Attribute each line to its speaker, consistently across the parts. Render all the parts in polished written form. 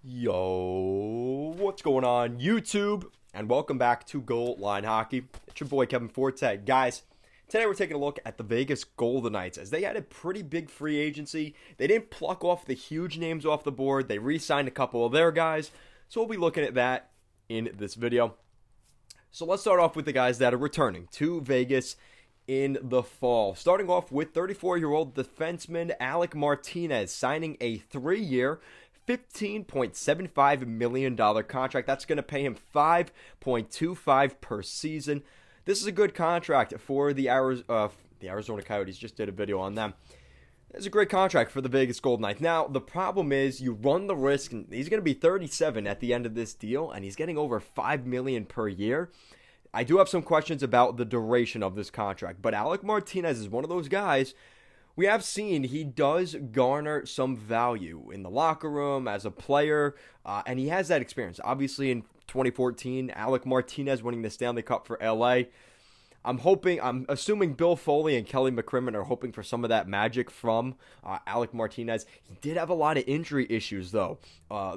Speaker 1: Yo, what's going on, YouTube? And welcome back to Goal Line Hockey. It's your boy Kevin Forte. Guys, today we're taking a look at the Vegas Golden Knights as they had a pretty big free agency. They didn't pluck off the huge names off the board. They re-signed a couple of their guys. So we'll be looking at that in this video. So let's start off with the guys that are returning to Vegas in the fall. Starting off with 34-year-old defenseman Alec Martinez signing a 3-year, $15.75 million contract. That's going to pay him $5.25 per season. This is a good contract for the Arizona Coyotes. Just did a video on them. It's a great contract for the Vegas Golden Knights. Now, the problem is you run the risk, and he's going to be 37 at the end of this deal, and he's getting over $5 million per year. I do have some questions about the duration of this contract, but Alec Martinez is one of those guys we have seen he does garner some value in the locker room as a player, and he has that experience. Obviously, in 2014, Alec Martinez winning the Stanley Cup for LA. I'm assuming Bill Foley and Kelly McCrimmon are hoping for some of that magic from Alec Martinez. He did have a lot of injury issues, though,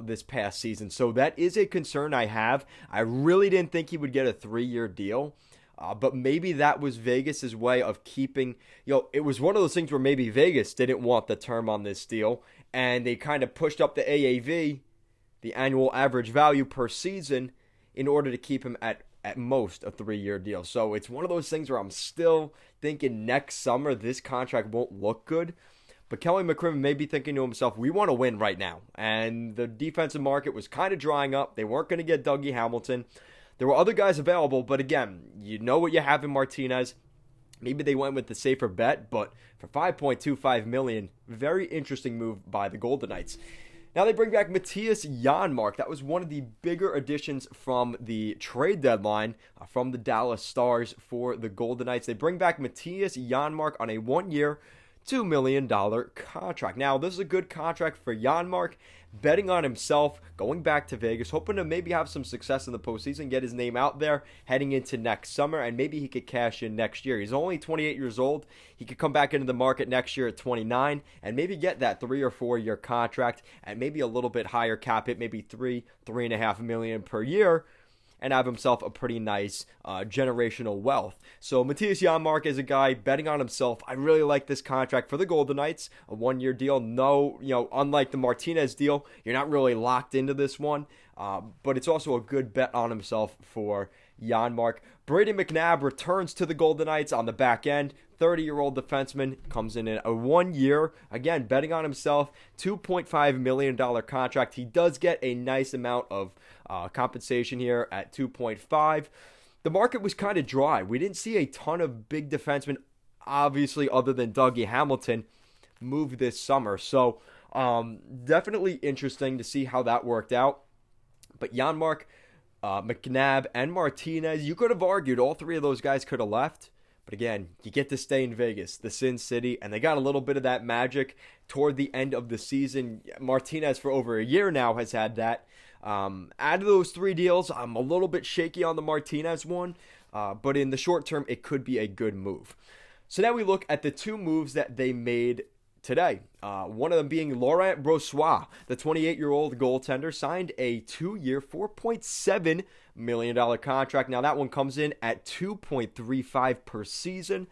Speaker 1: this past season, so that is a concern I have. I really didn't think he would get a 3-year deal. But maybe that was Vegas's way of keeping, it was one of those things where maybe Vegas didn't want the term on this deal, and they kind of pushed up the AAV, the annual average value per season, in order to keep him at most a 3-year deal. So it's one of those things where I'm still thinking next summer this contract won't look good. But Kelly McCrimmon may be thinking to himself, we want to win right now. And the defensive market was kind of drying up. They weren't going to get Dougie Hamilton. There were other guys available, but again, you know what you have in Martinez. Maybe they went with the safer bet, but for $5.25 million, very interesting move by the Golden Knights. Now they bring back Matthias Janmark. That was one of the bigger additions from the trade deadline from the Dallas Stars for the Golden Knights. They bring back Matthias Janmark on a 1-year, $2 million contract. Now, this is a good contract for Janmark, betting on himself, going back to Vegas, hoping to maybe have some success in the postseason, get his name out there heading into next summer, and maybe he could cash in next year. He's only 28 years old. He could come back into the market next year at 29 and maybe get that 3 or 4 year contract and maybe a little bit higher cap hit, maybe $3.5 million per year, and have himself a pretty nice generational wealth. So Matthias Janmark is a guy betting on himself. I really like this contract for the Golden Knights, a 1-year deal. No, unlike the Martinez deal, you're not really locked into this one, but it's also a good bet on himself for Janmark. Brady McNabb returns to the Golden Knights on the back end. 30-year-old defenseman comes in a 1-year, again, betting on himself, $2.5 million contract. He does get a nice amount of compensation here at 2.5. The market was kind of dry. We didn't see a ton of big defensemen, obviously, other than Dougie Hamilton, move this summer. So definitely interesting to see how that worked out. But Janmark, McNabb, and Martinez, you could have argued all three of those guys could have left. But again, you get to stay in Vegas, the Sin City, and they got a little bit of that magic toward the end of the season. Martinez, for over a year now, has had that. Out of those 3 deals, I'm a little bit shaky on the Martinez one, but in the short term, it could be a good move. So now we look at the 2 moves that they made today. One of them being Laurent Brossoit, the 28-year-old goaltender, signed a 2-year, $4.7 million contract. Now that one comes in at $2.35 per season.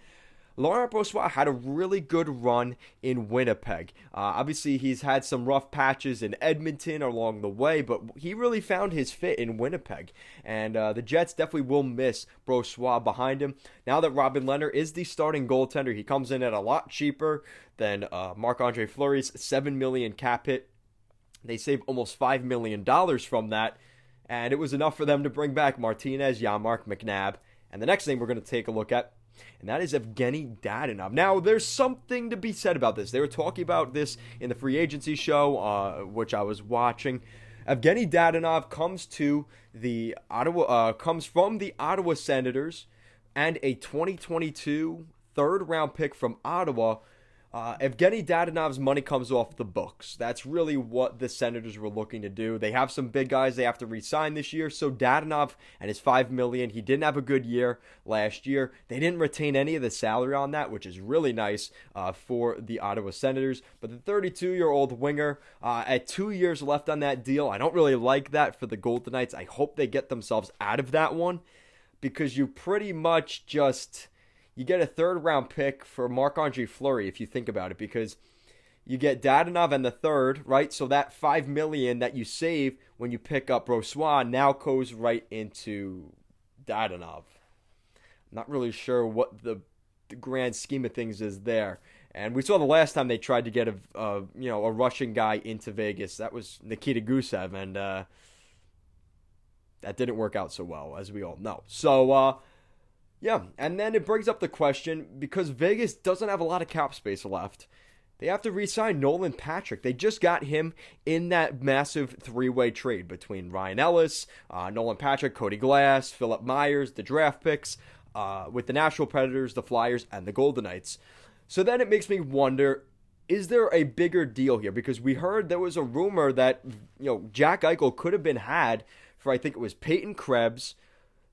Speaker 1: Laurent Brossoit had a really good run in Winnipeg. Obviously, he's had some rough patches in Edmonton along the way, but he really found his fit in Winnipeg. And the Jets definitely will miss Brossoit behind him. Now that Robin Lehner is the starting goaltender, he comes in at a lot cheaper than Marc-Andre Fleury's $7 million cap hit. They saved almost $5 million from that, and it was enough for them to bring back Martinez, Janmark, McNabb. And the next thing we're going to take a look at, and that is Evgenii Dadonov. Now, there's something to be said about this. They were talking about this in the free agency show, which I was watching. Evgenii Dadonov comes from the Ottawa Senators, and a 2022 third-round pick from Ottawa Evgenii Dadonov's money comes off the books. That's really what the Senators were looking to do. They have some big guys they have to re-sign this year. So Dadonov and his $5 million, he didn't have a good year last year. They didn't retain any of the salary on that, which is really nice for the Ottawa Senators. But the 32-year-old winger, at 2 years left on that deal, I don't really like that for the Golden Knights. I hope they get themselves out of that one, because you pretty much just... You get a third-round pick for Marc-Andre Fleury, if you think about it, because you get Dadonov and the third, right? So that $5 million that you save when you pick up Brossoit now goes right into Dadonov. I'm not really sure what the grand scheme of things is there. And we saw the last time they tried to get a Russian guy into Vegas. That was Nikita Gusev, and that didn't work out so well, as we all know. So, yeah, and then it brings up the question, because Vegas doesn't have a lot of cap space left, they have to re-sign Nolan Patrick. They just got him in that massive three-way trade between Ryan Ellis, Nolan Patrick, Cody Glass, Philip Myers, the draft picks, with the Nashville Predators, the Flyers, and the Golden Knights. So then it makes me wonder, is there a bigger deal here? Because we heard there was a rumor that Jack Eichel could have been had for, I think it was Peyton Krebs,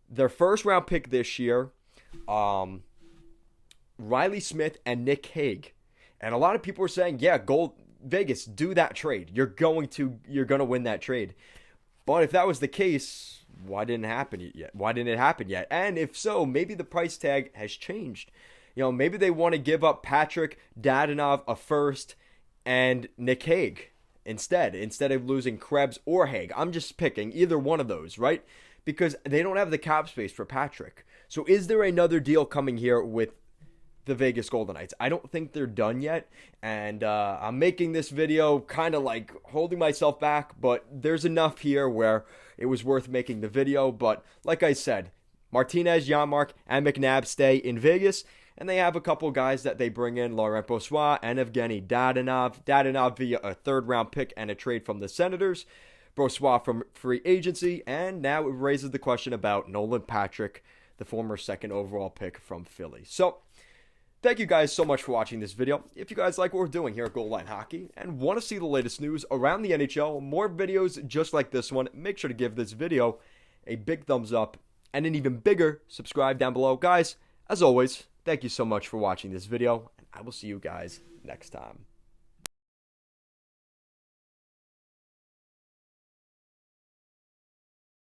Speaker 1: their first-round pick this year, Riley Smith, and Nick Hague. And a lot of people are saying, yeah, Vegas, do that trade. You're going to win that trade. But if that was the case, why didn't it happen yet? Why didn't it happen yet? And if so, maybe the price tag has changed. Maybe they want to give up Patrick, Dadonov, a first, and Nick Hague instead of losing Krebs or Hague. I'm just picking either one of those, right? Because they don't have the cap space for Patrick. So is there another deal coming here with the Vegas Golden Knights? I don't think they're done yet. And I'm making this video kind of like holding myself back, but there's enough here where it was worth making the video. But like I said, Martinez, Janmark, and McNabb stay in Vegas. And they have a couple guys that they bring in, Laurent Brossoit and Evgenii Dadonov. Dadonov via a third-round pick and a trade from the Senators. Brossoit from free agency. And now it raises the question about Nolan Patrick, the former second overall pick from Philly. So, thank you guys so much for watching this video. If you guys like what we're doing here at Goal Line Hockey and want to see the latest news around the NHL, more videos just like this one, make sure to give this video a big thumbs up and an even bigger subscribe down below. Guys, as always, thank you so much for watching this video, and I will see you guys next time.